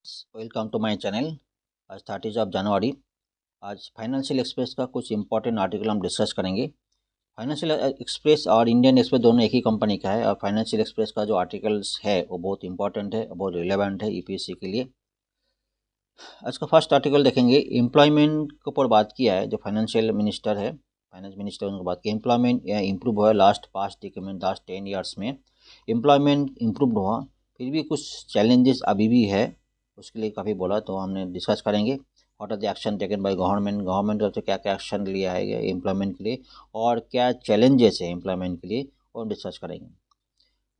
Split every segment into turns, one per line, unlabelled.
Welcome to my channel. आज 30 जनवरी। आज financial express का कुछ इंपॉर्टेंट आर्टिकल हम डिस्कस करेंगे। फाइनेंशियल एक्सप्रेस और इंडियन एक्सप्रेस दोनों एक ही कंपनी का है और फाइनेंशियल एक्सप्रेस का जो आर्टिकल्स है वो बहुत इंपॉर्टेंट है, बहुत रिलेवेंट है यूपीएससी के लिए। आज का फर्स्ट आर्टिकल देखेंगे। एम्प्लॉयमेंट के ऊपर बात किया है। जो फाइनेंशियल मिनिस्टर है, फाइनेंस मिनिस्टर, उनको बात की एम्प्लॉयमेंट इम्प्रूव हुआ लास्ट 10 ईयर्स में। एम्प्लॉयमेंट इम्प्रूव हुआ, फिर भी कुछ चैलेंजेस अभी भी है, उसके लिए काफ़ी बोला, तो हमने डिस्कस करेंगे। What are the action taken by government तरफ से क्या क्या एक्शन लिया है एम्प्लॉयमेंट के लिए और क्या चैलेंजेस है एम्प्लॉयमेंट के लिए, और डिस्कस करेंगे।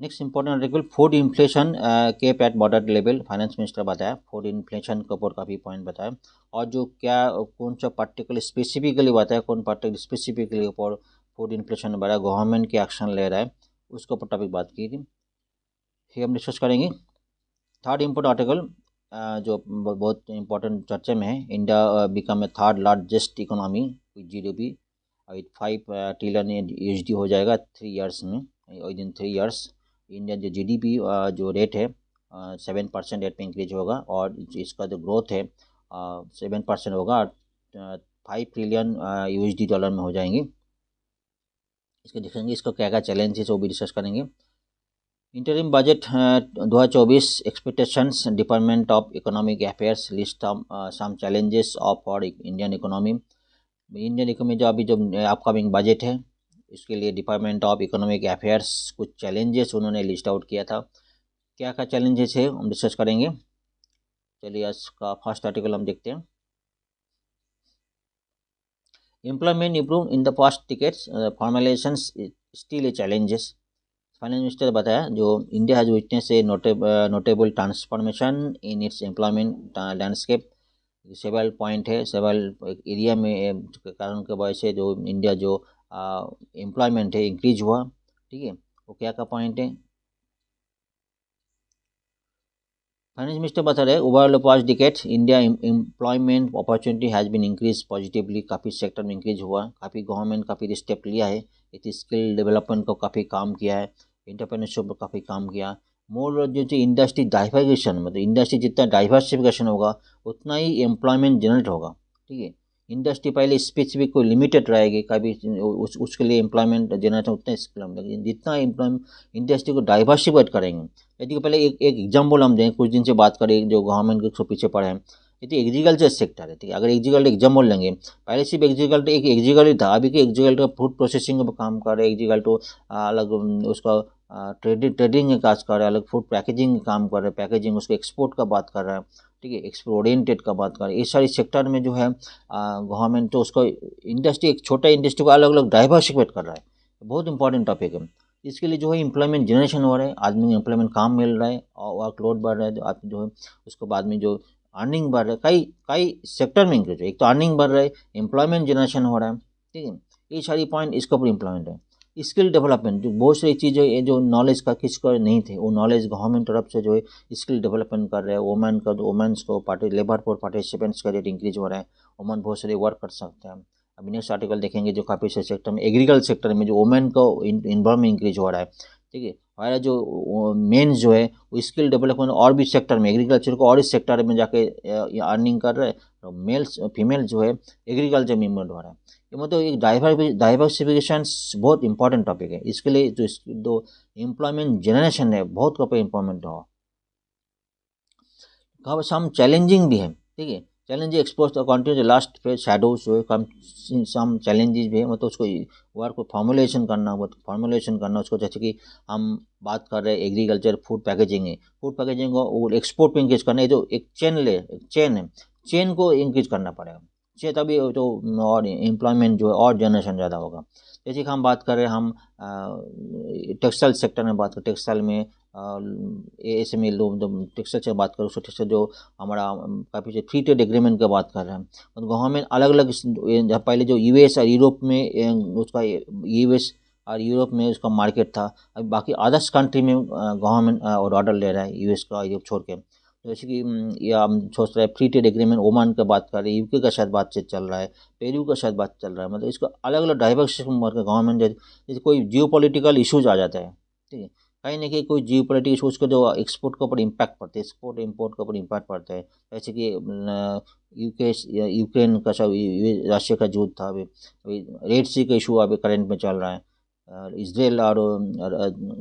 Next important article, food inflation kept at moderate level. Finance minister बताया फूड इन्फ्लेशन के ऊपर काफ़ी पॉइंट बताया, और जो क्या कौन सा पर्टिकुलर स्पेसिफिकली बताया, कौन पर्टिकुलर स्पेसिफिकली ऊपर फूड इन्फ्लेशन बढ़ा, गवर्नमेंट के एक्शन ले रहा है, उसके ऊपर टॉपिक बात की थी, फिर हम डिस्कस करेंगे। थर्ड इम्पोर्टेंट आर्टिकल जो बहुत इंपॉर्टेंट चर्चा में है, India become a third largest economy with GDP with 5 trillion USD हो जाएगा 3 ईयर्स में। विद इन 3 ईयर्स इंडियन जो जीडीपी जो रेट है 7% रेट में इंक्रीज होगा, और इसका जो ग्रोथ है 7% होगा, 5 ट्रिलियन यूएसडी डॉलर में हो जाएंगे। इसके देखेंगे, इसका क्या क्या चैलेंज है वो भी डिस्कस करेंगे। Interim budget 2024 expectations, department of economic affairs list some challenges of for Indian economy. Indian economy जो अभी जो अपकमिंग बजट है, इसके लिए डिपार्टमेंट ऑफ इकोनॉमिक अफेयर्स कुछ चैलेंजेस उन्होंने लिस्ट आउट किया था। क्या क्या चैलेंजेस है हम डिस्कस करेंगे। चलिए आज का फर्स्ट आर्टिकल हम देखते हैं। Employment improve in the past tickets, formulations still a challenges. Finance minister बताया जो India has witness a notable transformation in its employment landscape. Several point है, सेवल एरिया में कारण के वजह से जो इंडिया जो एम्प्लॉयमेंट है इंक्रीज हुआ, ठीक है, वो क्या का पॉइंट है। फाइनेंस मिनिस्टर बता रहे overall past decade India employment opportunity has been increase positively. काफ़ी सेक्टर में इंक्रीज हुआ, काफ़ी गवर्नमेंट काफ़ी स्टेप लिया है, इस स्किल डेवलपमेंट को काफ़ी काम किया है, एंटरप्रेन्योरशिप पर काफ़ी काम किया। मोर जो इंडस्ट्री डाइवर्सिफिकेशन, मतलब इंडस्ट्री जितना डाइवर्सिफिकेशन होगा उतना ही एम्प्लॉयमेंट जनरेट होगा, ठीक है। इंडस्ट्री पहले स्पेसिफिक कोई लिमिटेड रहेगी, कभी उसके लिए एम्प्लॉयमेंट जनरेशन उतना, जितना एम्प्लॉयमेंट इंडस्ट्री को डाइवर्सिफाइड करेंगे। यदि पहले एक एग्जाम्पल हम दें, कुछ दिन से बात करें जो गवर्नमेंट के पीछे पड़े हैं, यदि एग्रीकल्चर सेक्टर है, ठीक है, अगर एग्रीकल्चर एग्जाम्पल लेंगे, पहले सिर्फ एग्रीकल्चर था, अभी के एग्रीकल्चर फूड प्रोसेसिंग का काम कर रहे हैं, एग्रीकल्चर अलग उसका ट्रेडिंग का काज कर रहा है, अलग फूड पैकेजिंग का काम कर रहे हैं, पैकेजिंग उसके एक्सपोर्ट का बात कर रहा है, ठीक है, एक्सपोर्ट ओरिएंटेड का बात कर रहे हैं। इस सारी सेक्टर में जो है गवर्नमेंट तो उसको इंडस्ट्री, एक छोटा इंडस्ट्री को अलग अलग डाइवर्सिफाइड कर रहा है। बहुत इंपॉर्टेंट टॉपिक है। इसके लिए जो है एम्प्लॉयमेंट जनरेशन हो रहा है, आदमी को एम्प्लॉयमेंट काम मिल रहा है और वर्कलोड बढ़ रहा है, तो आदमी जो है उसको बाद में जो अर्निंग बढ़ रहा है, कई कई सेक्टर में इंक्रीज है। एक तो अर्निंग बढ़ रहा है, एम्प्लॉयमेंट जनरेशन हो रहा है, ठीक है, ये सारी पॉइंट इसके ऊपर एम्प्लॉयमेंट है। स्किल डेवलपमेंट, जो बहुत सारी चीज़ें ये जो नॉलेज का किसको नहीं थे, वो नॉलेज गवर्नमेंट तरफ से जो है स्किल डेवलपमेंट कर रहे हैं। वुमेन का वुमेन्स को लेबर फॉर पार्टिसिपेंट्स का रेट इंक्रीज हो रहा है, वुमेन बहुत सारे वर्क कर सकते हैं। अभी नेक्स्ट आर्टिकल देखेंगे जो काफ़ी सारे सेक्टर में, एग्रीकल्चर सेक्टर में जो वुमेन को इन्वॉल्वमेंट इंक्रीज हो रहा है, ठीक है। हमारा जो मेन्स जो है वो स्किल डेवलपमेंट और भी सेक्टर में, एग्रीकल्चर को और इस सेक्टर में जाके अर्निंग कर रहे हैं, और मेल्स फीमेल जो है एग्रीकल्चर में इन्वॉल्व हो रहा है। ये मतलब एक डाइवर्सिफिकेशन बहुत इंपॉर्टेंट टॉपिक है। इसके लिए जो एम्प्लॉयमेंट जनरेशन है बहुत काफ़ी इम्पॉर्टेंट हो। कहाँ सम चैलेंजिंग भी है, ठीक है, चैलेंज एक्सपोज कंटिन्यू लास्ट पे शैडोज जो है कम सम चैलेंजेस भी है, मतलब उसको वर्क को फॉर्मुलेशन करना, उसको, जैसे कि हम बात कर रहे हैं एग्रीकल्चर फूड पैकेजिंग है, फूड पैकेजिंग को एक्सपोर्ट पे इंक्रीज करना है, जो एक चेन है, चेन को इंक्रीज करना पड़ेगा, चेन तभी तो, और एम्प्लॉयमेंट जो है और जनरेशन ज़्यादा होगा। जैसे कि हम बात कर रहे हैं, हम टेक्सटाइल सेक्टर में बात करें, टेक्सटाइल में ऐसे में लोग जब टेक्सटाइल से बात करो, उसको टेक्सटाइल जो हमारा काफ़ी फ्री ट्रेड एग्रीमेंट की बात कर रहे हैं, तो गवर्नमेंट अलग अलग, पहले जो यूएस और यूरोप में उसका यूएस और यूरोप में उसका मार्केट था, अभी बाकी अदर्स कंट्री में गवर्नमेंट ऑर्डर ले रहा है यूएस का, यूरोप छोड़ के। जैसे कि या हम सोच रहे हैं फ्री ट्रेड एग्रीमेंट ओमान की बात कर रहे हैं, यूके का शायद बातचीत चल रहा है, पेरू का शायद बात चल रहा है, मतलब इसको अलग अलग डाइवर्सिफिकेशन गवर्नमेंट, जैसे कोई जियो पॉलिटिकल इशूज आ जाता है, ठीक है, कहीं ना कहीं कोई जियो पोलिटिक्स इशूज़ को जो एक्सपोर्ट के ऊपर इम्पैक्ट पड़ते हैं, एक्सपोर्ट इम्पोर्ट के ऊपर इम्पैक्ट पड़ता है। जैसे कि यूके यूक्रेन का सब रशिया का युद्ध था, अभी अभी रेड सी का इशू अभी करंट में चल रहा है, इसराइल और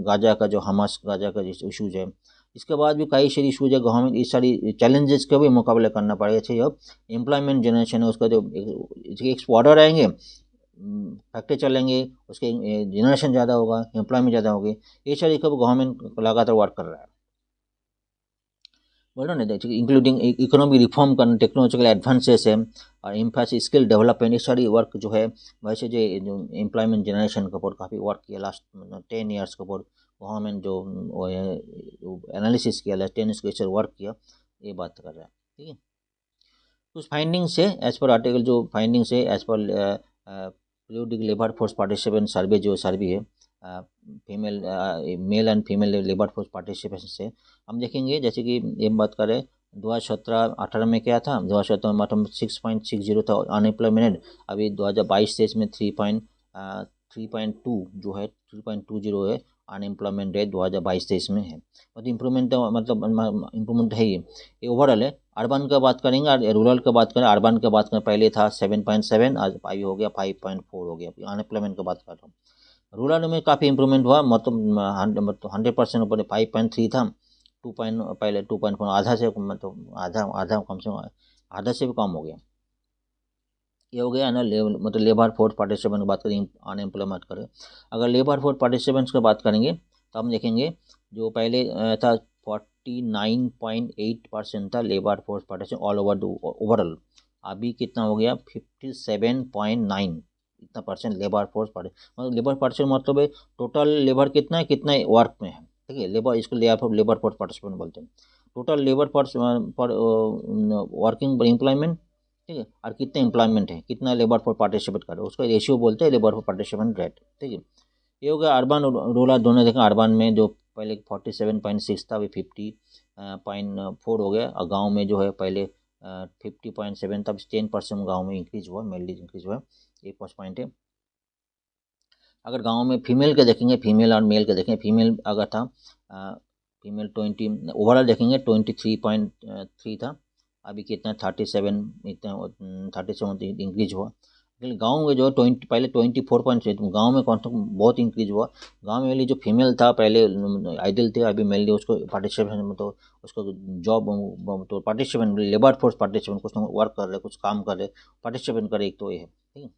गाजा का जो हमास गाजा का इशूज़ है। इसके बाद भी कई सारी इशूज़ है, गवर्नमेंट इस सारी चैलेंजेस का भी मुकाबला करना पड़ेगा। अच्छे अब एम्प्लॉयमेंट जनरेशन है उसका जो ऑर्डर आएंगे, फैक्ट्री चलेंगे, उसके जनरेशन ज़्यादा होगा, एम्प्लॉयमेंट ज़्यादा होगी, ये सारी को गवर्नमेंट लगातार वर्क कर रहा है। बोलो ना, देखिए इंक्लूडिंग इकोनॉमिक रिफॉर्म करना, टेक्नोलॉजिकल एडवांसेस है और इम्फेसिस स्किल डेवलपमेंट, ये सारी वर्क जो है वैसे जो एम्प्लॉयमेंट जनरेशन के ऊपर काफ़ी वर्क किया लास्ट 10 ईयर्स के ऊपर गवर्नमेंट जो वो है एनालिसिस किया लास्ट 10 ईयर्स के वर्क किया, ये बात कर रहा है। ठीक है, कुछ फाइंडिंग्स है एज पर आर्टिकल, जो फाइंडिंग्स है एज पर periodic labour force participation survey, जो सर्वे है female male and female labour force participation से हम देखेंगे। जैसे कि ये बात करें 2017-18 में क्या था, 2017 में 6.60 था अनएम्प्लॉयमेंट, अभी 2022-23 में 3.2 जो है 3.20 है अनएम्प्लॉयमेंट रेट 2022-23 में है। मतलब इम्प्रूवमेंट, मतलब इम्प्रूवमेंट है ये ओवरऑल है। अर्बन का बात करेंगे और रूरल का बात करें, अर्बन का बात करें पहले था 7.7, आज 5 हो गया, 5.4 हो गया। अनएम्प्लॉयमेंट का बात कर रहा हूँ, रूरल में काफ़ी इंप्रूवमेंट हुआ, मतलब 100% ऊपर 5.3 था, 2 पहले 2.4, आधा से मतलब आधा आधा कम से कम आधा से भी कम हो गया। ये हो गया ना मतलब लेबर फोर्स पार्टिसिपेंट की बात करें, अनएम्प्लॉयमेंट करें। अगर लेबर फोर्स पार्टिसिपेंट्स की बात करेंगे तो हम देखेंगे जो पहले था 49.8% था labour force participant all over overall, अभी कितना हो गया 57.9 इतना परसेंट लेबर फोर्स मतलब लेबर पार्टिसिपेंट मतलब है टोटल लेबर कितना है, कितना वर्क में है। ठीक है, लेबर इसको लेबर फोर्स पार्टिसिपेंट बोलते हैं, टोटल लेबर फोर्स पर वर्किंग एम्प्लॉयमेंट। ठीक है, और कितने एम्प्लॉयमेंट है, कितना लेबर फोर्स पार्टिसिपेट कर रहे हो, उसका रेशियो बोलते हैं लेबर फोर्स पार्टिसिपेंट रेट। ठीक है, ये हो गया अर्बन रूरल दोनों देखें। अर्बन में जो पहले 47.6 था, अभी 50.4 हो गया, और गाँव में जो है पहले 50.7 था, 10% गाँव में इंक्रीज हुआ, मेनली इंक्रीज हुआ, एक फर्स्ट पॉइंट है। अगर गांव में फीमेल के देखेंगे, फीमेल और मेल के देखेंगे, फीमेल अगर था फीमेल 20 ओवरऑल देखेंगे 23.3 था, अभी कितना 37, इतना 37 इंक्रीज हुआ। लेकिन गांव में जो 20 पहले 24.6, गांव में कौन बहुत इंक्रीज हुआ। गांव में मेनली जो फीमेल था पहले आइडियल थे, अभी मेनली उसको पार्टिसिपेशन में तो उसको जॉब तो पार्टिसिपेंट लेबर फोर्स पार्टिसिपेंट कुछ वर्क कर रहे, कुछ काम कर रहे, पार्टिसिपेंट करे, एक तो ये है। ठीक है,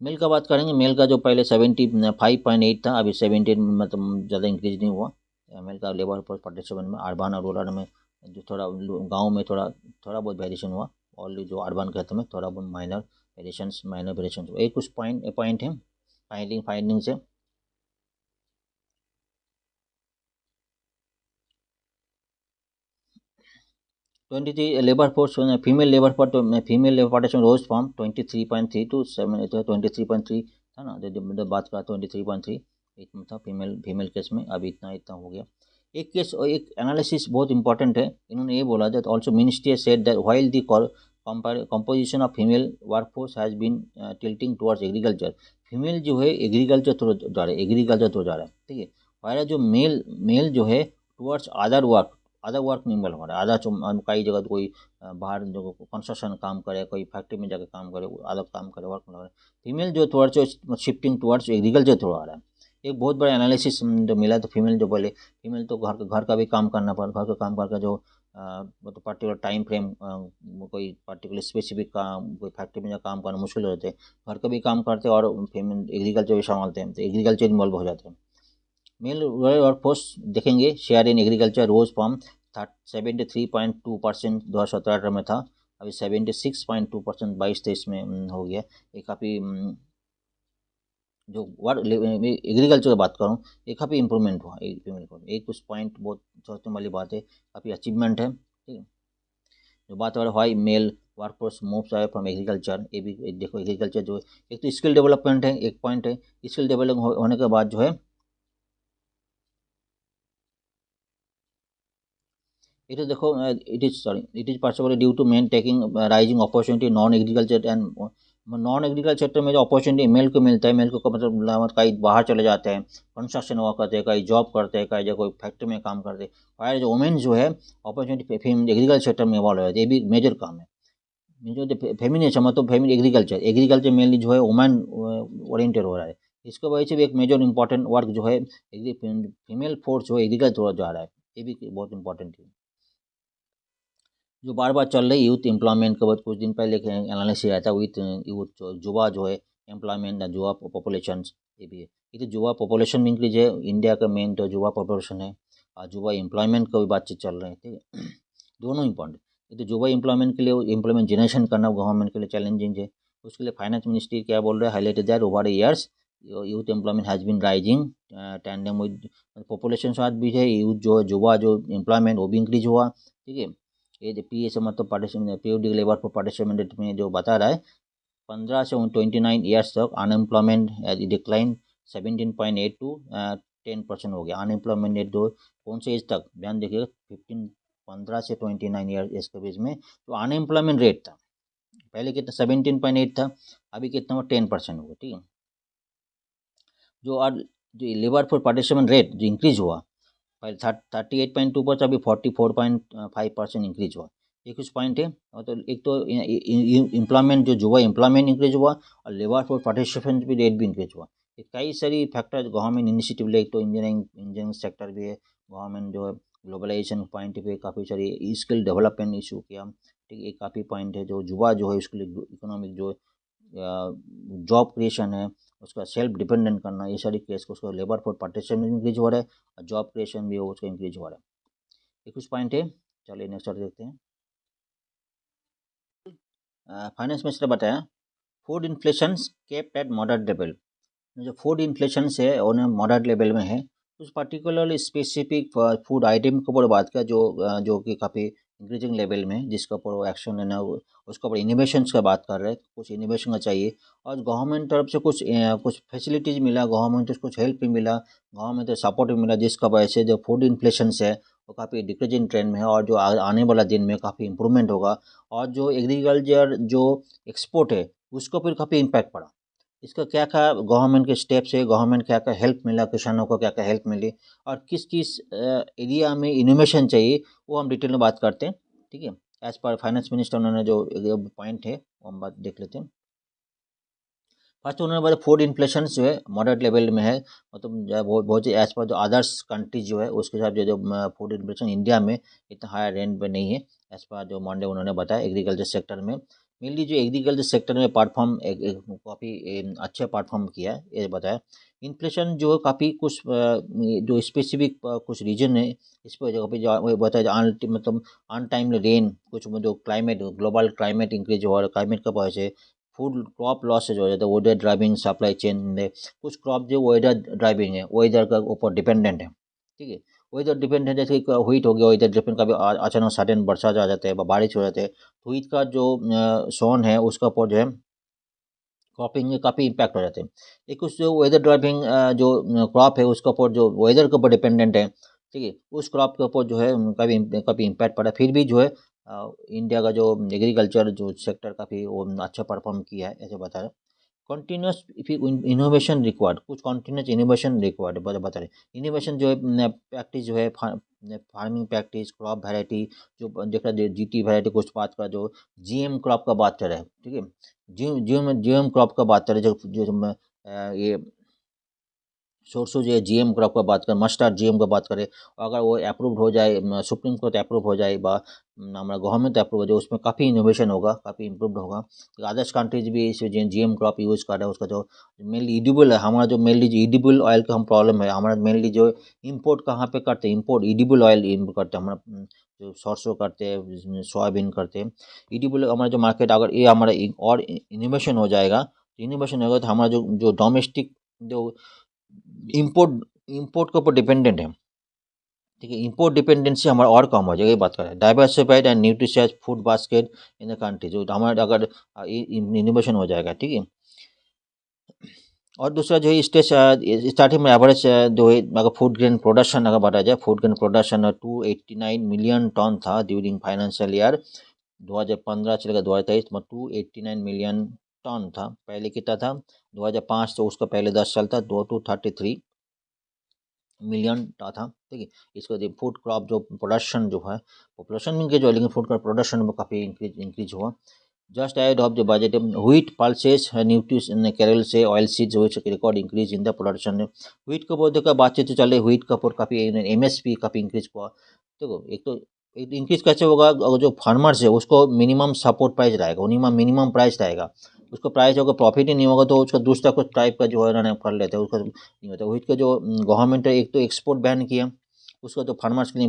मेल का बात करेंगे, मेल का जो पहले 75.8 था, अभी 17 मतलब ज़्यादा इंक्रीज नहीं हुआ। मेल का लेबर फोर्स पार्टिसिपेंट में अर्बन और रूरल में जो थोड़ा गांव में थोड़ा थोड़ा बहुत वेरिएशन हुआ, और जो अर्बन कहते हैं थोड़ा बहुत माइनर वेरिएशन हुआ। एक कुछ पॉइंट है फाइंडिंग से। Twenty three labour force female labour participant rose from 23.3 to 23.3 था ना, जब बात करा 23.3 इतना था फीमेल केस में, अभी इतना हो गया। एक केस और एक एनालिसिस बहुत इंपॉर्टेंट है, इन्होंने ये बोला that also ministry said that while the composition of female workforce has been tilting towards agriculture, female जो है एग्रीकल्चर थ्रू जा रहा है, ठीक है, हमारा जो मेल जो है टुवर्ड्स अदर वर्क में इन्वॉल्व हो रहा है। आधा कई जगह तो कोई बाहर जो कंस्ट्रक्शन काम करे, कोई फैक्ट्री में जाकर काम करे, अलग काम करे, वर्क में। फीमेल जो थोड़ा शिफ्टिंग टुवर्ड्स एग्रीकल्चर थोड़ा आ रहा है। एक बहुत बड़ा एनालिसिस जो मिला, तो फीमेल जो बोले, फीमेल तो घर का भी काम करना पड़ा, घर का काम करके जो मतलब पर्टिकुलर टाइम फ्रेम, कोई पर्टिकुलर स्पेसिफिक काम, कोई फैक्ट्री में काम करना मुश्किल हो जाते हैं, घर का भी काम करते हैं और फीमेल एग्रीकल्चर भी संभालते हैं, तो एग्रीकल्चर इन्वॉल्व हो जाते हैं। मेल वर्कफोर्स देखेंगे, share in agriculture rose from 73.2% 2017 में था, अभी 76.2% 22-23 में हो गया। ये काफ़ी जो वर्क एग्रीकल्चर की बात करूँ, ये काफ़ी इंप्रूवमेंट हुआ एक कुछ पॉइंट बहुत सोचने वाली बात है, काफ़ी अचीवमेंट है। ठीक है, जो बात हो रहा है why male workforce moves away from agriculture, ये भी देखो एग्रीकल्चर जो एक तो स्किल डेवलपमेंट है, एक पॉइंट है। स्किल डेवलपमेंट होने के बाद जो है it is possible due to men taking rising opportunity non agriculture and non agriculture sector में जो अपॉर्चुनिटी मेल को मिलता है, मेल को मतलब कहीं बाहर चले जाते हैं, कंस्ट्रक्शन वर्क करते हैं, कहीं जॉब करते हैं, कहीं जो कोई फैक्ट्री में काम करते हैं, और जो वुमेन जो है अपॉर्चुनिटी एग्रीकल्चर सेक्टर में इन्वॉल्व है, ये भी मेजर काम है। जो फेमिनिज्म मतलब फेमिन एग्रीकल्चर एग्रीकल्चर मेनली जो है वुमेन ओरिएंटेड हो रहा है। इसके वजह से भी एक मेजर इंपॉर्टेंट वर्क जो है फीमेल फोर्स जो है एग्रीकल्चर जा रहा है, ये भी बहुत इंपॉर्टेंट है। जो बार बार चल रही यूथ एम्प्लॉयमेंट के बाद कुछ दिन पहले एनालिसिस आया था विथ यूथ युवा जो है एम्प्लॉयमेंट युवा पॉपुलेशन, ये भी है। ये तो युवा पॉपुलेशन में इंक्रीज है, इंडिया का मेन तो युवा पॉपुलेशन है, और युवा एम्प्लॉयमेंट का भी बातचीत चल रही है, ठीक है। दोनों इंपॉर्टेंट। ये तो युवा एम्प्लॉयमेंट के लिए एम्प्लॉयमेंट जनरेशन करना गवर्नमेंट के लिए चैलेंजिंग है। उसके लिए फाइनेंस मिनिस्ट्री क्या बोल रहा है, highlighted that over the years youth employment has been rising tandem with population साथ भी है, यूथ जो युवा जो एम्प्लॉयमेंट वो भी इंक्रीज हुआ, ठीक है। ये जो पी एस मतलब participant POD labour for participant में जो बता रहा है 15 से 29 ईयर्स तक अनएम्प्लॉयमेंट डिक्लाइन 17.8 टू 10% हो गया। अनएम्प्लॉयमेंट रेट जो कौन से एज तक, ध्यान देखिएगा 15 से 29 ईयर्स के बीच में जो अनएम्प्लॉयमेंट रेट था पहले कितना 17.8 था, अभी कितना हुआ 10% हुआ, ठीक है। जो और जो लेबर फॉर पार्टिसिपेंट रेट जो इंक्रीज हुआ पहले 38.2 पर, अभी 44.5% इंक्रीज हुआ। ये कुछ पॉइंट है, और तो एक तो एम्प्लॉयमेंट जो युवा एम्प्लॉयमेंट इंक्रीज हुआ और लेबर फॉर पार्टिसिपेंट भी रेट भी इंक्रीज हुआ। ये कई सारी फैक्टर गवर्नमेंट इनिशिएटिव ले, एक तो इंजीनियरिंग सेक्टर भी है, गवर्नमेंट जो है ग्लोबलाइजेशन पॉइंट पे काफ़ी सारी स्किल डेवलपमेंट इशू किया, ठीक है। काफ़ी पॉइंट है जो युवा जो है उसके लिए इकोनॉमिक जो जॉब क्रिएशन है उसका सेल्फ डिपेंडेंट करना, ये सारी केस को उसका लेबर फॉर पार्टिसिपेंट इंक्रीज हो रहा है और जॉब क्रिएशन भी हो उसका इंक्रीज हो रहा है। ये कुछ पॉइंट है। चलिए नेक्स्ट देखते हैं। फाइनेंस मिनिस्टर बताया food inflation kept at moderate level. जो फूड इन्फ्लेशन है उन्हें मॉडरेट लेवल में है, कुछ पर्टिकुलरली स्पेसिफिक फूड आइटम के ऊपर बात किया जो कि काफ़ी इंक्रीजिंग लेवल में है, जिसके ऊपर वो एक्शन लेना उसके ऊपर इनोवेशन का बात कर रहे हैं, कुछ इनोवेशन का चाहिए। और गवर्नमेंट तरफ से कुछ फैसिलिटीज़ मिला, गवर्नमेंट से कुछ हेल्प भी मिला, गवर्नमेंट से सपोर्ट भी मिला, जिसका वजह से जो फूड इन्फ्लेशन है वो काफ़ी डिक्रीजिंग ट्रेंड में है, और जो आने वाला दिन में काफ़ी इंप्रूवमेंट होगा। और जो एग्रीकल्चर जो एक्सपोर्ट है उसको फिर काफ़ी इम्पैक्ट पड़ा। इसका क्या क्या गवर्नमेंट के स्टेप्स है, गवर्नमेंट क्या क्या हेल्प मिला, किसानों को क्या क्या हेल्प मिली, और किस किस एरिया में इनोवेशन चाहिए, वो हम डिटेल में बात करते हैं, ठीक है। एज पर फाइनेंस मिनिस्टर उन्होंने जो पॉइंट है वो हम बात देख लेते हैं। फर्स्ट उन्होंने बोला फूड इन्फ्लेशन जो है मॉडरेट लेवल में है, मतलब बहुत एज पर जो अदर्स कंट्रीज जो है उसके हिसाब से जो फूड इन्फ्लेशन इंडिया में इतना हाई रेंज पे नहीं है, एज पर जो मंडे उन्होंने बताया। एग्रीकल्चर सेक्टर में मेनली जो एग्रीकल्चर सेक्टर में परफॉर्म काफ़ी अच्छा परफॉर्म किया है, ये बताया। इन्फ्लेशन जो काफ़ी कुछ जो स्पेसिफिक कुछ रीजन है इस पर जगह पे जो बताया मतलब अनटाइमली रेन, कुछ जो क्लाइमेट ग्लोबल क्लाइमेट इंक्रीज हो रहा है, क्लाइमेट का वजह से फूड क्रॉप लॉसेज हो जाता है, वेदर ड्राइविंग सप्लाई चेन में कुछ क्रॉप जो वेदर ड्राइविंग है, वेदर का ऊपर डिपेंडेंट है, ठीक है। वेदर डिपेंडेंट जैसे हीट हो गया, वेदर डिपेंड, कभी अचानक सडन बरसात आ जाते हैं, बारिश हो जाते हैं, तो हीट का जो सोन है उसका ऊपर जो है क्रॉपिंग में काफ़ी इम्पैक्ट हो जाते हैं। एक उस जो वेदर ड्राइविंग जो क्रॉप है उसके ऊपर जो वेदर के ऊपर डिपेंडेंट है, ठीक है, उस क्रॉप के ऊपर जो है काफ़ी काफ़ी इम्पैक्ट पड़ा। फिर भी जो है इंडिया का जो एग्रीकल्चर जो सेक्टर काफ़ी वो अच्छा परफॉर्म किया है, ऐसे बता रहे। कंटिन्यूस इनोवेशन रिक्वायर्ड, कुछ कंटिन्यूस इनोवेशन रिक्वायर्ड बता रहे। इनोवेशन जो है प्रैक्टिस जो है फार्मिंग प्रैक्टिस, क्रॉप वैरायटी जो देखा जीटी वैरायटी, कुछ बात का जो जीएम क्रॉप का बात कर रहे हैं, ठीक है। जीएम क्रॉप का बात करें, जो ये सोर्सो जो है जीएम क्रॉप का बात करें, मस्टर्ड जीएम का बात करें, अगर वो अप्रूव्ड हो जाए, सुप्रीम कोर्ट अप्रूव हो जाए बा हमारा गवर्नमेंट अप्रूव हो जाए, उसमें काफ़ी इनोवेशन होगा, काफ़ी इम्प्रूव्ड होगा। तो अदर्स कंट्रीज भी इस जीएम क्रॉप यूज़ कर रहे हैं, उसका जो मेनली ईडिबल है, हमारा जो मेनली जो ईडिबल ऑयल का हम प्रॉब्लम है, हमारा मेनली जो इम्पोर्ट कहाँ पे करते हैं, इम्पोर्ट ईडिबल ऑयल इम्पोर्ट करते हैं हमारा, जो सरसों करते हैं, सोयाबीन करते हैं, ईडिबल हमारा जो मार्केट, अगर ये हमारा और इनोवेशन हो जाएगा, इनोवेशन होगा तो हमारा जो जो डोमेस्टिक जो इम्पोर्ट इम्पोर्ट के ऊपर डिपेंडेंट है, ठीक है, इम्पोर्ट डिपेंडेंसी हमारा और कम हो जाएगा, ये बात कर रहे हैं। Diversified and nutritious food basket in the country, जो हमारा अगर इनोवेशन हो जाएगा, ठीक है। और दूसरा जो है स्टेज स्टार्टिंग में एवरेज जो है अगर फूड ग्रेन प्रोडक्शन अगर बढ़ा जाए, food grain production 289 million tonne था ड्यूरिंग फाइनेंशियल ईयर 2015 से लेकर 2023 में 289 मिलियन टन था, पहले कितना था 2005, तो उसका पहले 10 साल था 233 मिलियन था। ठीक है, इसका जो फूड क्रॉप जो प्रोडक्शन जो है, पॉपुलेशन में जो, लेकिन फूड क्रॉप प्रोडक्शन में काफ़ी इंक्रीज हुआ। Just ahead of the budget wheat pulses nutri cereal से oil seeds record increase in the production. Wheat का पौधे का बातचीत तो चले, व्हीट का ऊपर काफ़ी एमएसपी काफ़ी इंक्रीज हुआ। देखो एक तो इंक्रीज कैसे होगा, अगर जो फार्मर्स है उसको मिनिमम सपोर्ट प्राइस रहेगा, मिनिमम प्राइस रहेगा, उसको प्राइस होगा प्रॉफिट ही नहीं होगा तो उसका दूसरा कुछ टाइप का जो है ना कर लेते हैं, उसका नहीं होता। व्हीट का जो गवर्नमेंट है, एक तो एक्सपोर्ट बैन किया, उसका तो फार्मर्स के लिए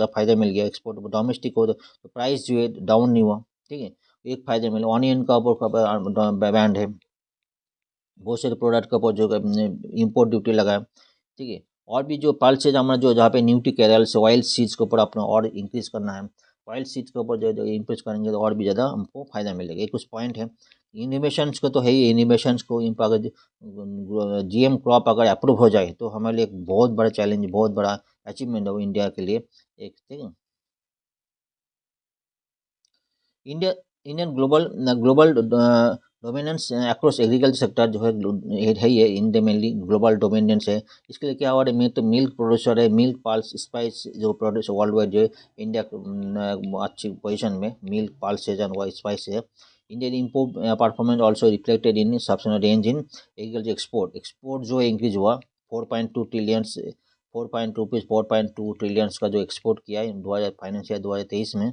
फ़ायदा मिल गया, एक्सपोर्ट डोमेस्टिक हो तो प्राइस जो है डाउन नहीं हुआ। ठीक है, एक फ़ायदे मिले। ऑनियन का बैंड है, बहुत सारे प्रोडक्ट का ऊपर जो इम्पोर्ट ड्यूटी लगाए। ठीक है, और भी जो पल्सेज हमारा जो जहाँ पे न्यूट्री केरल से ऑयल सीड्स के ऊपर अपना और इंक्रीज़ करना है, ऑयल सीड्स के ऊपर जो इंक्रीज करेंगे तो और भी ज़्यादा हमको फ़ायदा मिलेगा। ये कुछ पॉइंट है। इनोवेशंस को तो है ही, इनोवेशंस को अगर जीएम क्रॉप अगर अप्रूव हो जाए तो हमारे लिए एक बहुत बड़ा चैलेंज, बहुत बड़ा अचीवमेंट हो इंडिया के लिए एक। ठीक है, India Indian global global dominance across agriculture sector जो है ही है, इंडिया मेनली ग्लोबल डोमिनेंस है। इसके लिए क्या हुआ है, तो मिल्क प्रोड्यूसर है, मिल्क पल्स स्पाइस जो प्रोड्यूस वर्ल्ड वाइड जो है, इंडिया अच्छी पोजीशन में मिल्क पल्सेज एंड स्पाइस है। Indian import performance also reflected in subsidy range in agriculture export जो है इंक्रीज हुआ 4.2 ट्रिलियन 4.2 ट्रिलियंस का जो एक्सपोर्ट किया है 2023 में,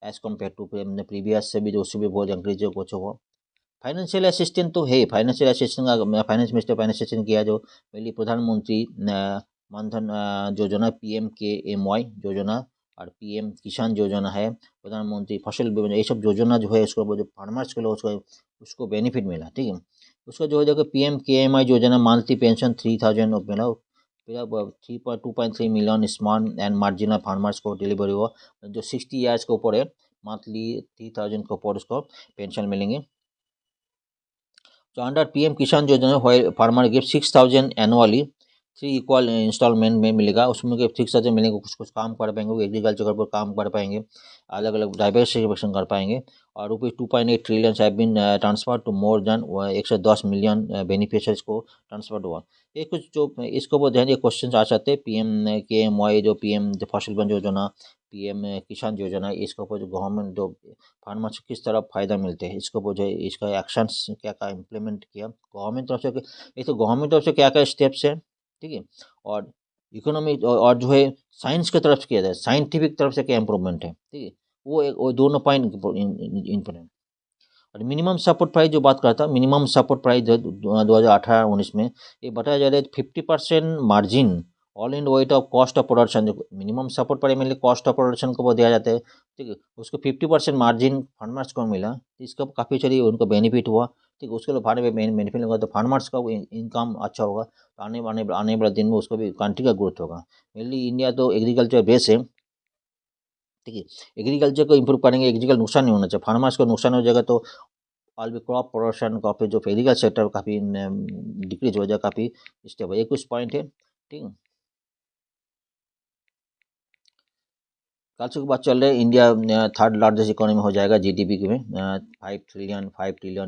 एज कम्पेयर टू प्रीवियस से भी, जो उससे भी बहुत इंक्रीज हो कुछ हुआ। फाइनेंशियल असिस्टेंट तो है, फाइनेंशियल असिस्टेंट का फाइनेंस मिनिस्टर फाइनेंस असिस्टेंट किया जो पहले प्रधानमंत्री मनधन योजना PMKMY योजना और PM किसान योजना है, प्रधानमंत्री फसल बीमा, ये सब योजना जो है उसको जो फार्मर्स के लिए उसको बेनिफिट मिला। ठीक है, उसका जो है देखो PMKMY योजना मंथली पेंशन 3000 मिला, फिर अब 2.3 million small and marginal farmers को डिलीवरी हुआ, जो 60 ईयर्स के ऊपर है, मंथली 3000 के ऊपर उसको पेंशन मिलेंगे। So under PM किसान योजना while farmer give 6000 annually, 3 equal instalment में मिलेगा, उसमें 6000 मिलेंगे, कुछ कुछ काम कर पाएंगे, वो एग्रीकल्चर पर काम कर पाएंगे, अलग अलग डाइवर्सिफिकेशन कर पाएंगे। और rupees 2.8 trillion have been transfer to more than 110 million beneficiaries को ट्रांसफर हुआ। ये कुछ जो इसको बहुत ध्यान, ये क्वेश्चन आ सकते हैं। PMKMY जो PM जो फसल बीमा योजना, PM किसान योजना, इसके ऊपर जो गवर्नमेंट जो फार्मर्स को किस तरह फ़ायदा मिलते हैं, इसको वो जो है इसका एक्शंस क्या क्या इम्प्लीमेंट किया गवर्नमेंट तरफ से, एक तो गवर्नमेंट तरफ से क्या क्या स्टेप्स है। ठीक है, और इकोनॉमी और जो है साइंस की तरफ से किया जाए, साइंटिफिक तरफ से क्या इम्प्रूवमेंट है। ठीक है, वो दोनों पॉइंट इम्पोर्टेंट। और मिनिमम सपोर्ट प्राइस जो बात करता, मिनिमम सपोर्ट प्राइस 2018-19 में ये बताया जा रहा है 50% margin all in weight of cost of production, जो मिनिमम सपोर्ट प्राइस मिले कॉस्ट ऑफ प्रोडक्शन को वो दिया जाता है। ठीक है, उसको 50% मार्जिन फार्मर्स को मिला, तो इसका काफ़ी चलिए उनको बेनिफिट हुआ। ठीक है, उसके लिए फार्म में बेनिफिट होगा तो फार्मर्स का इनकम अच्छा होगा, तो आने वाले दिन में उसको भी कंट्री का ग्रोथ होगा। मेनली इंडिया तो एग्रीकल्चर बेस है। ठीक है, एग्रीकल्चर को इम्प्रूव करेंगे, एग्रीकल्चर नुकसान नहीं होना चाहिए, फार्मर्स को नुकसान हो जाएगा तो ऑल भी क्रॉप प्रोडक्शन काफ़ी जो एग्रीकल्चर सेक्टर काफ़ी डिक्रीज हो जाएगा, काफ़ी स्टेबल, ये कुछ पॉइंट है। ठीक है, कल से बात चल रहे, इंडिया थर्ड लार्जेस्ट इकोनॉमी हो जाएगा GDP में, 5 ट्रिलियन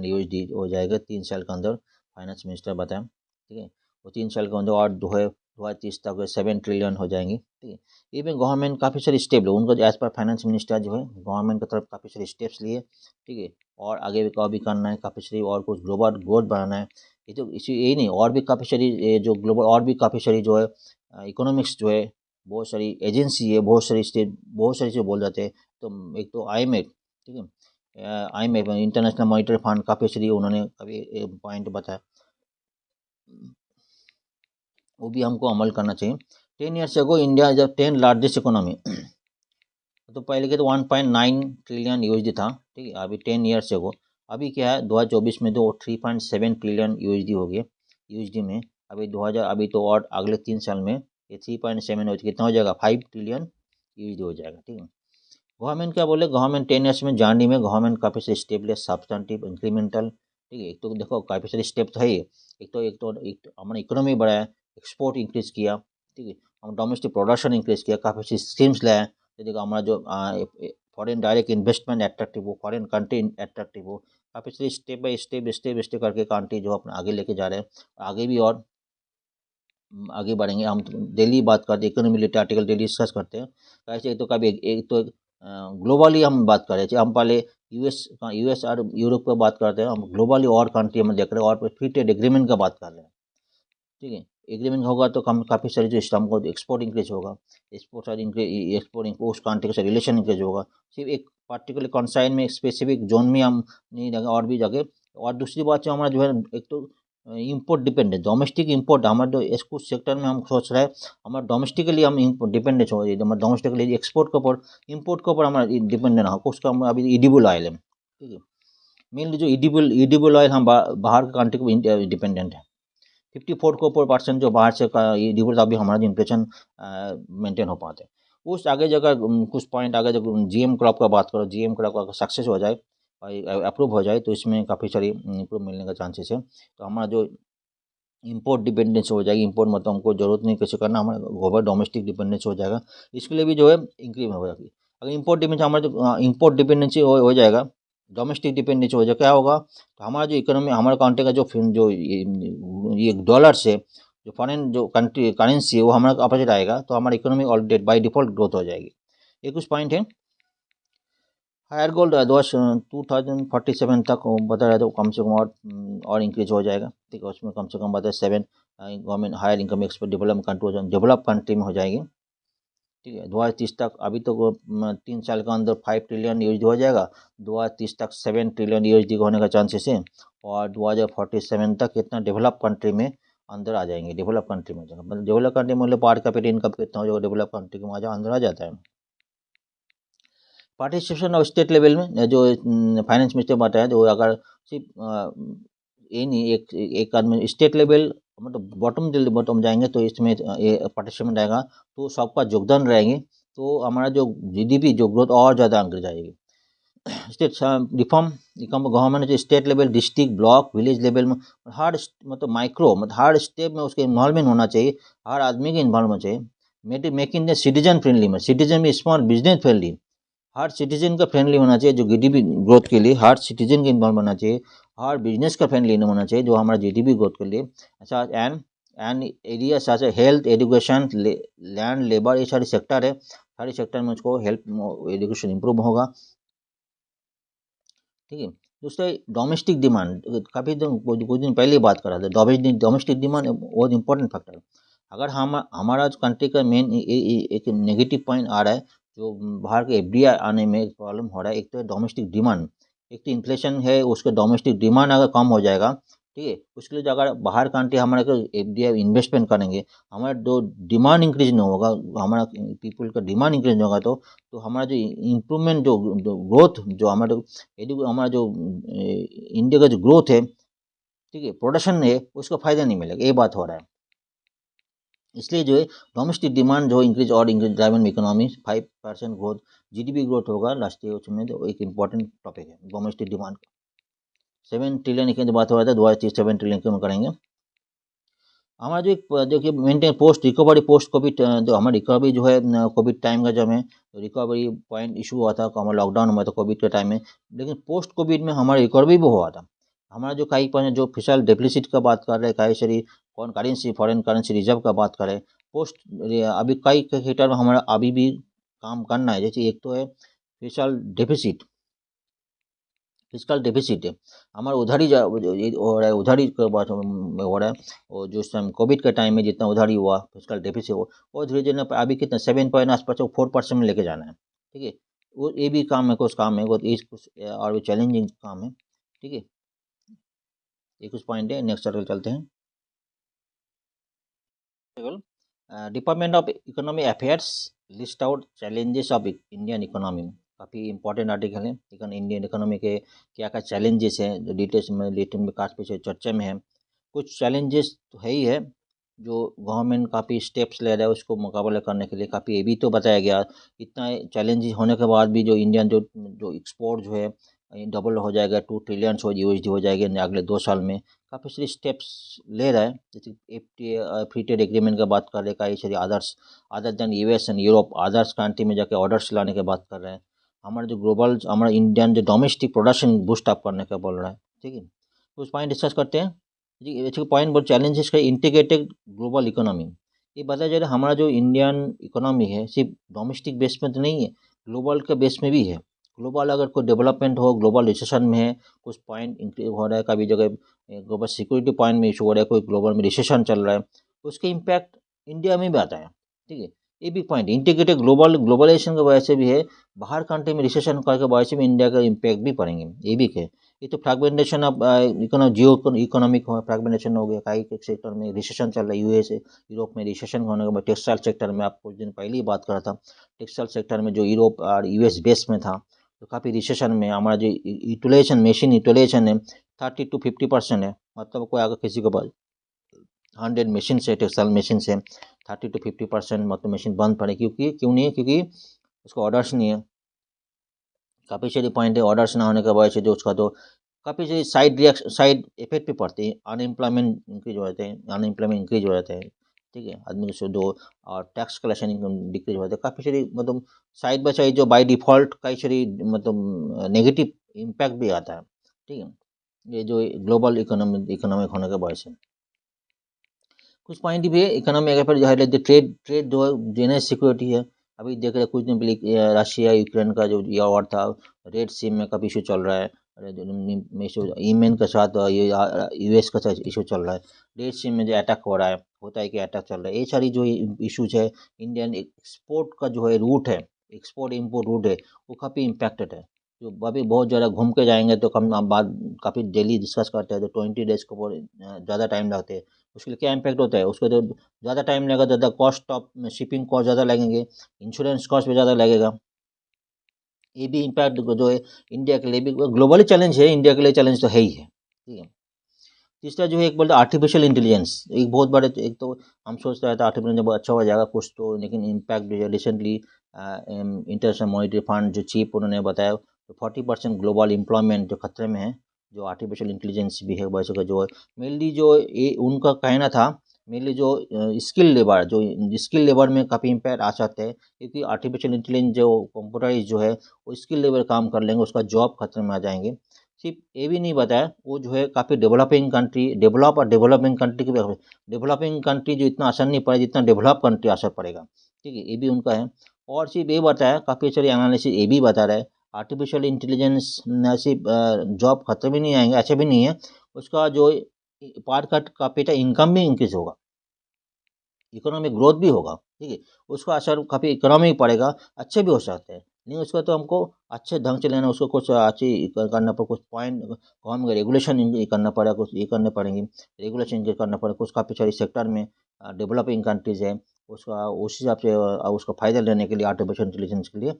USD हो जाएगा 3 साल के अंदर, फाइनेंस मिनिस्टर बताएं। ठीक है, वो 3 साल के अंदर और 2030 तक 7 ट्रिलियन हो जाएंगे। ठीक है, ये भी गवर्नमेंट काफ़ी सारे स्टेप ले, उनको एज पर फाइनेंस मिनिस्टर जो है गवर्नमेंट की तरफ काफ़ी सारे स्टेप्स लिए। ठीक है, और आगे भी करना है काफ़ी सारी, और कुछ ग्लोबल ग्रोथ बढ़ाना है। ये तो इसी यही नहीं, और भी काफ़ी सारी जो ग्लोबल और भी काफ़ी सारी जो है इकोनॉमिक्स जो है, बहुत सारी एजेंसी है, बहुत सारी स्टेट, बहुत सारी चीज़ बोल जाते हैं। तो एक तो IMF। ठीक है, IMF इंटरनेशनल मॉनिटरी फंड, काफ़ी सारी उन्होंने कभी पॉइंट बताया, वो भी हमको अमल करना चाहिए। 10 years ago India is the 10 largest economy, तो पहले के तो 1.9 ट्रिलियन USD था। ठीक है, अभी 10 ईयर्स अगो, अभी क्या है 2024 में तो 3.7 ट्रिलियन USD हो गया, USD में। अभी 2000, अभी तो और अगले 3 साल में ये 3.7 हो, कितना हो जाएगा 5 ट्रिलियन USD हो जाएगा। ठीक है, गवर्नमेंट क्या बोले, गवर्नमेंट 10 ईयर्स में जर्नी में गवर्नमेंट काफ़ी से स्टेप ले, सब्सटेंटिव इंक्रीमेंटल। ठीक है, एक तो देखो काफ़ी सारे स्टेप तो है ही, एक तो हमारा इकोनॉमी बढ़ाया, एक्सपोर्ट इंक्रीज किया। ठीक है, हम डोमेस्टिक प्रोडक्शन इंक्रीज किया, काफ़ी सी स्कीम्स लाया, तो देखो हमारा जो फॉरेन डायरेक्ट इन्वेस्टमेंट अट्रैक्टिव हो, फॉरेन कंट्री अट्रैक्टिव हो, काफ़ी सारी स्टेप बाय स्टेप करके कंट्री जो अपना आगे लेके जा रहे हैं, आगे भी और आगे बढ़ेंगे। हम तो डेली बात करते हैं, economy related article daily discuss करते हैं। कैसे तो कभी एक तो ग्लोबली हम बात कर रहे थे, हम पहले यूएस और यूरोप पर बात करते हैं, हम ग्लोबली और कंट्री में देख रहे हैं और फ्री ट्रेड एग्रीमेंट का बात कर रहे हैं। ठीक है, एग्रीमेंट होगा तो कम काफ़ी सारी जो सिस्टम को एक्सपोर्ट इंक्रीज होगा, एक्सपोर्ट उस कंट्री के साथ रिलेशन इंक्रीज होगा। सिर्फ एक पार्टिकुलर कॉन्साइन में स्पेसिफिक जोन में हम नहीं रहेंगे, और भी जगह। और दूसरी बात जो हमारा जो है, एक तो इम्पोर्ट डिपेंडेंट, डोमेस्टिक इम्पोर्ट हमारे जो कुछ सेक्टर में हम सोच रहे हैं हमारा डोमेस्टिकली हम डिपेंडेंट हो जाए, हमारे डोमेस्टिकली एक्सपोर्ट के ऊपर, इम्पोर्ट के ऊपर हमारा डिपेंडेंट हो। उसका हम अभी एडिबल ऑयल है, ठीक है, मेनली जो एडिबल ऑयल हम बाहर के कंट्री को डिपेंडेंट है। 54 के ऊपर परसेंट जो बाहर से का ये डिवोर्स, अभी हमारा इन्फ्लेशन मेंटेन हो पाते हैं। उस आगे जगह कुछ पॉइंट आगे जब जीएम क्रॉप का बात करो, जीएम क्रॉप का सक्सेस हो जाए और अप्रूव हो जाए तो इसमें काफ़ी सारी इम्प्रूव मिलने का चांसेस है। तो हमारा जो इंपोर्ट डिपेंडेंस हो जाएगी, इंपोर्ट मतलब हमको जरूरत नहीं कैसे करना, हमारा गोबर डोमेस्टिक डिपेंडेंस हो जाएगा। इसके लिए भी जो है इंक्रीज हो जाएगी। अगर इंपोर्ट डिपेंडेंस हमारा जो इंपोर्ट डिपेंडेंसी हो जाएगा, डोमेस्टिक डिपेंडेंसी हो जाएगा, क्या होगा तो हमारा जो इकोनॉमी, हमारे कंट्री का जो ये डॉलर से जो फॉरेन जो कंट्री करेंसी है वो हमारा अपोजिट आएगा, तो हमारी economy already by default growth हो जाएगी। एक कुछ पॉइंट है। हायर गोल्ड 2047 तक बता रहे, तो कम से कम और इंक्रीज हो जाएगा। ठीक है, उसमें कम से कम बता 7 government higher income expect develop country में हो जाएगी। ठीक है, 2030 तक, अभी तो 3 साल के अंदर 5 ट्रिलियन यूएसडी हो जाएगा, 2030 तक 7 ट्रिलियन यूएसडी होने का चांसेस है। और 2047 तक कितना डेवलप कंट्री में अंदर आ जाएंगे, डेवलप कंट्री में जाएगा। मतलब डेवलप कंट्री में पर कैपिटा इनकम कितना हो जाएगा, डेवलप कंट्री के वहाँ अंदर आ जाता है। पार्टिसिपेशन ऑफ स्टेट लेवल में जो फाइनेंस मिनिस्टर बताया, जो अगर सिर्फ ये नहीं, एक आदमी स्टेट लेवल मतलब बॉटम जाएंगे तो इसमें ये पार्टिसिपेशन रहेगा, तो सबका योगदान रहेंगे, तो हमारा जो जीडीपी जो ग्रोथ और ज़्यादा अंक जाएगी। स्टेट रिफॉर्म गवर्नमेंट जो state level, district, block, village level में हर मतलब माइक्रो मतलब हर स्टेप में उसके इन्वॉल्वमेंट होना चाहिए, हर आदमी के इन्वॉल्वमेंट चाहिए। मेकिंग द सिटीजन फ्रेंडली में, सिटीजन में स्मॉल बिजनेस फ्रेंडली, हर सिटीजन का फ्रेंडली होना चाहिए। जो जीडीपी ग्रोथ के लिए हर सिटीजन का इन्वॉल्व होना चाहिए, हर बिजनेस का फ्रेंडली होना चाहिए जो हमारा जीडीपी ग्रोथ के लिए। अच्छा, एंड एरिया साथ हेल्थ, एजुकेशन, लैंड, लेबर, ये सारे सेक्टर है, सारे सेक्टर में उसको हेल्प एजुकेशन इंप्रूव होगा। ठीक है, दूसरा डोमेस्टिक डिमांड, काफ़ी दिन कुछ दिन पहले ही बात कर रहा था, डोमेस्टिक डिमांड बहुत इंपॉर्टेंट फैक्टर है। अगर हम हमारा कंट्री का मेन एक नेगेटिव पॉइंट आ रहा है, जो बाहर के एफडीआई आने में प्रॉब्लम हो रहा है, एक तो डोमेस्टिक डिमांड, एक तो इन्फ्लेशन है, उसके डोमेस्टिक डिमांड अगर कम हो जाएगा, ठीक है, उसके लिए अगर बाहर कंट्री हमारे एफडीआई इन्वेस्टमेंट करेंगे, हमारा जो डिमांड इंक्रीज नहीं होगा, हमारा पीपल का डिमांड इंक्रीज नहीं होगा, तो हमारा जो इम्प्रूवमेंट जो ग्रोथ जो हमारा जो इंडिया का जो ग्रोथ है, ठीक है, प्रोडक्शन है, उसको फायदा नहीं मिलेगा, ये बात हो रहा है। इसलिए जो है डोमेस्टिक डिमांड जो increase driven economy 5% growth, GDP growth होगा लास्ट ईयर, उसमें तो एक इंपॉर्टेंट टॉपिक है डोमेस्टिक डिमांड का। 7 ट्रिलियन की बात हो रहा था, 2030 7 ट्रिलियन की करेंगे। हमारा जो एक देखिए maintain post recovery, post Covid, जो हमारी रिकवरी जो है कोविड टाइम का, जब हमें रिकवरी पॉइंट इशू हुआ था, हमारा लॉकडाउन हुआ था कोविड के टाइम में, लेकिन पोस्ट कोविड में हमारी रिकवरी भी हुआ था। हमारा जो कई पॉइंट जो फिशल डेफिसिट का बात कर रहे हैं, कई सारी फॉरेन करेंसी रिजर्व का बात करें, पोस्ट अभी कई सेक्टर में हमारा अभी भी काम करना है। जैसे एक तो है फिशल डेफिसिट, फिजिकल डेफिसिट है हमारा, उधारी हो रहा है, उधारी के बात में हो रहा है। और जो टाइम कोविड के टाइम में जितना उधारी हुआ, फिजिकल डेफिसिट हो, वो धीरे धीरे अभी कितना 7 आसपास 4% में लेके जाना है। ठीक है, वो ये भी काम है, कुछ काम है, वो कुछ और भी चैलेंजिंग काम है। ठीक है, ये कुछ पॉइंट है। नेक्स्ट आर्टिकल चलते हैं। Department of economy affairs list out challenges of Indian economy, काफ़ी इंपॉर्टेंट आर्टिकल है। लेकिन इंडियन इकोनॉमी के क्या क्या चैलेंजेस हैं, जो डिटेल्स में काफ़ी चर्चा में है। कुछ चैलेंजेस तो है ही है, जो गवर्नमेंट काफ़ी स्टेप्स ले रहा है उसको मुकाबला करने के लिए। काफ़ी ये भी तो बताया गया, इतना चैलेंजेस होने के बाद भी जो इंडियन जो एक्सपोर्ट जो है डबल हो जाएगा, 2 ट्रिलियन यूएसडी हो जाएगी अगले 2 साल में। काफ़ी सारी स्टेप्स ले रहा है, जैसे एफटीए फ्री ट्रेड एग्रीमेंट का बात कर रहे हैं, कई सारी other than US and Europe others country में जाके ऑर्डर्स लाने की बात कर रहे हैं। हमारा जो ग्लोबल हमारा इंडियन जो डोमेस्टिक प्रोडक्शन बूस्ट अप करने का बोल रहा है, ठीक है। तो उस पॉइंट डिस्कस करते हैं जी। अच्छा पॉइंट बहुत चैलेंजेस का इंटीग्रेटेड ग्लोबल इकोनॉमी। ये बताया जा रहा है हमारा जो इंडियन इकोनॉमी है सिर्फ डोमेस्टिक बेस में तो नहीं है, ग्लोबल के बेस में भी है। ग्लोबल अगर कोई डेवलपमेंट हो, ग्लोबल रिसेशन में है, कुछ पॉइंट इंक्रीज हो रहा है, कभी जगह ग्लोबल सिक्योरिटी पॉइंट में इशू हो रहा है, कोई ग्लोबल में रिसेशन चल रहा है, तो उसके इम्पैक्ट इंडिया में भी आता है, ठीक है। ये भी पॉइंट इंटीग्रेटेड ग्लोबलाइजेशन की वजह से भी है, बाहर कंट्री में रिसेशन करके वजह से भी इंडिया का इम्पैक्ट भी पड़ेंगे, ये भी है। ये तो fragmentation of Jio economic fragmentation हो गया, कई सेक्टर में रिसेशन चल रहा है, यूएस यूरोप में रिसेशन होने के बाद टेक्सटाइल सेक्टर में, आप कुछ दिन पहले ही बात करा था, टेक्सटाइल सेक्टर में जो यूरोप और यूएस बेस में था, तो काफ़ी रिसेशन में हमारा जो यूटिलाइजेशन मशीन यूटिलाइजेशन है 30 to 50% है। मतलब कोई अगर किसी के पास 100 मशीन से, टेक्सटाइल मशीन से 30 to 50% मतलब मशीन बंद पड़े, क्योंकि क्यों नहीं है, क्योंकि उसको ऑर्डर्स नहीं है। काफ़ी सारी पॉइंट है, ऑर्डर्स ना होने की वजह से जो उसका तो काफ़ी सारी साइड इफेक्ट भी पड़ती है, अनएम्प्लॉयमेंट इंक्रीज हो जाते हैं, अनएम्प्लॉयमेंट इंक्रीज हो जाते हैं, ठीक है। आदमी को दो और टैक्स कलेक्शन इनकम डिक्रीज हो जाता है, काफ़ी सारी मतलब साइड बाई साइड जो बाई डिफ़ॉल्ट कई सारी मतलब नेगेटिव इम्पैक्ट भी आता है, ठीक है। ये जो ग्लोबल इकोनॉमिक होने के वजह से कुछ पॉइंट भी है इकोनॉमी अगर पर जो है ट्रेड ट्रेड जो है जेनरल सिक्योरिटी है। अभी देख रहे कुछ दिन पहले रशिया यूक्रेन का जो ये वॉर था, रेड सी में काफ़ी इशू चल रहा है, इशू ईमेन के साथ ये यूएस का साथ इशू चल रहा है, रेड सी में जो अटैक हो रहा है, होता है कि अटैक चल रहा है, ये सारी जो इशूज है, इंडियन एक्सपोर्ट का जो है रूट है, एक्सपोर्ट इम्पोर्ट रूट है, वो काफ़ी इम्पैक्टेड है। जो अभी बहुत ज़्यादा घूम के जाएंगे तो कम बात काफ़ी डेली डिस्कस करते हैं, तो 20 डेज को ज़्यादा टाइम लगते हैं, उसके लिए क्या इम्पैक्ट होता है, उसको तो ज़्यादा टाइम लगेगा, ज़्यादा कॉस्ट ऑफ शिपिंग कॉस्ट ज़्यादा लगेंगे, इंश्योरेंस कॉस्ट भी ज़्यादा लगेगा। ये भी इम्पैक्ट जो है इंडिया के लिए भी ग्लोबली चैलेंज है, इंडिया के लिए चैलेंज तो है ही है, ठीक है। तीसरा जो है एक बोलते आर्टिफिशियल इंटेलिजेंस, एक बहुत बड़े, एक तो हम सोचते रहे थे आर्टिफिशियल जब अच्छा हो जाएगा कुछ तो, लेकिन इम्पैक्ट जो है रिसेंटली इंटरनेशनल मॉनिटरी फंड जो चीफ उन्होंने बताया तो 40% ग्लोबल एम्प्लॉयमेंट जो खतरे में है, जो आर्टिफिशियल इंटेलिजेंस भी है वैसे का जो है मेनली जो ये उनका कहना था, मेनली जो स्किल लेबर में काफ़ी इम्पैक्ट आ सकते हैं, क्योंकि आर्टिफिशियल इंटेलिजेंस जो कंप्यूटराइज जो है वो स्किल लेबर काम कर लेंगे, उसका जॉब खतरे में आ जाएंगे। सिर्फ ये भी नहीं बताया, वो जो है काफ़ी डेवलपिंग कंट्री, डेवलप और डेवलपिंग कंट्री की, डेवलपिंग कंट्री जो इतना असर नहीं पड़े जितना डेवलप कंट्री असर पड़ेगा, ठीक है, ये भी उनका है। और सिर्फ ये बताया, काफ़ी सारे एनालिसिस ये भी बता रहा है, आर्टिफिशियल इंटेलिजेंस न सिर्फ जॉब खत्म भी नहीं आएंगे, अच्छे भी नहीं है, उसका जो पार का कैपिटल इनकम भी इंक्रीज होगा, इकोनॉमिक ग्रोथ भी होगा, ठीक है। उसका असर काफ़ी इकोनॉमी पड़ेगा, अच्छे भी हो सकते हैं, नहीं उसका तो हमको अच्छे ढंग से लेना, उसको कुछ अच्छी करना पर कुछ पॉइंट गवर्नमेंट रेगुलेशन करना पड़ेगा, कुछ ये करने पड़ेंगे, रेगुलेशन करना पड़ेगा, कुछ काफ़ी सारी सेक्टर में डेवलपिंग कंट्रीज है, उसका उस हिसाब से उसका फ़ायदा लेने के लिए आर्टिफिशियल इंटेलिजेंस के लिए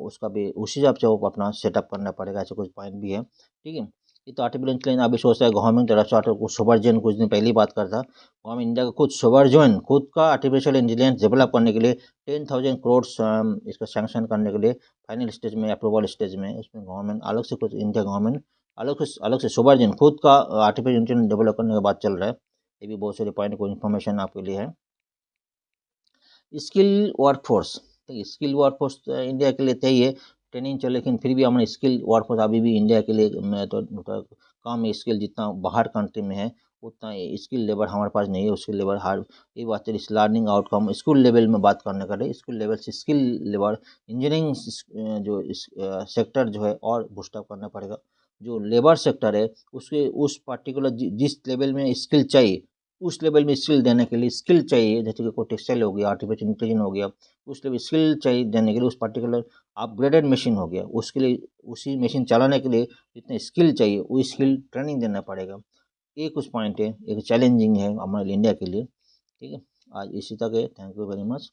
उसका भी उस हिसाब से वो अपना सेटअप करना पड़ेगा, ऐसे कुछ पॉइंट भी है, ठीक है। ये तो आर्टिफिशियल इंटेलिजेंस अभी सोचता है गवर्नमेंट तरफ से कुछ सुपरजन, कुछ दिन पहले ही बात करता, हम इंडिया का खुद सोवरजोन खुद का आर्टिफिशियल इंटेलिजेंस डेवलप करने के लिए 10,000 करोड़ इसका सैंक्शन करने के लिए फाइनल स्टेज में, अप्रूवल स्टेज में, उसमें गवर्नमेंट अलग से, कुछ इंडिया गवर्नमेंट अलग से सोवरजोन खुद का आर्टिफिशियल इंटेलिजेंस डेवलप करने का बात चल रहा है। ये भी बहुत सारे पॉइंट को इन्फॉर्मेशन आपके लिए है। स्किल वर्कफोर्स, तो स्किल वर्कफोर्स इंडिया के लिए चाहिए, ट्रेनिंग चले, लेकिन फिर भी हमारे स्किल वर्कफोर्स अभी भी इंडिया के लिए तो कम स्किल, जितना बाहर कंट्री में है उतना स्किल लेवल हमारे पास नहीं है, स्किल लेवल हर ये बात है, इस लर्निंग आउटकम स्कूल लेवल में बात करने का है, स्कूल लेवल से स्किल लेवल इंजीनियरिंग जो सेक्टर जो है और बूस्टअप करना पड़ेगा, जो लेबर सेक्टर है उसके उस पर्टिकुलर जिस लेवल में स्किल चाहिए, उस लेवल में स्किल देने के लिए स्किल चाहिए, जैसे कि कोई टेक्सटाइल हो गया, आर्टिफिशियल इंटेलिजेंस हो गया, उस लेवल स्किल चाहिए देने के लिए, उस पर्टिकुलर अपग्रेडेड मशीन हो गया, उसके लिए उसी मशीन चलाने के लिए जितने स्किल चाहिए वो स्किल ट्रेनिंग देना पड़ेगा। ये कुछ पॉइंट है, एक चैलेंजिंग है हमारे इंडिया के लिए, ठीक है। आज इसी तक है, थैंक यू वेरी मच।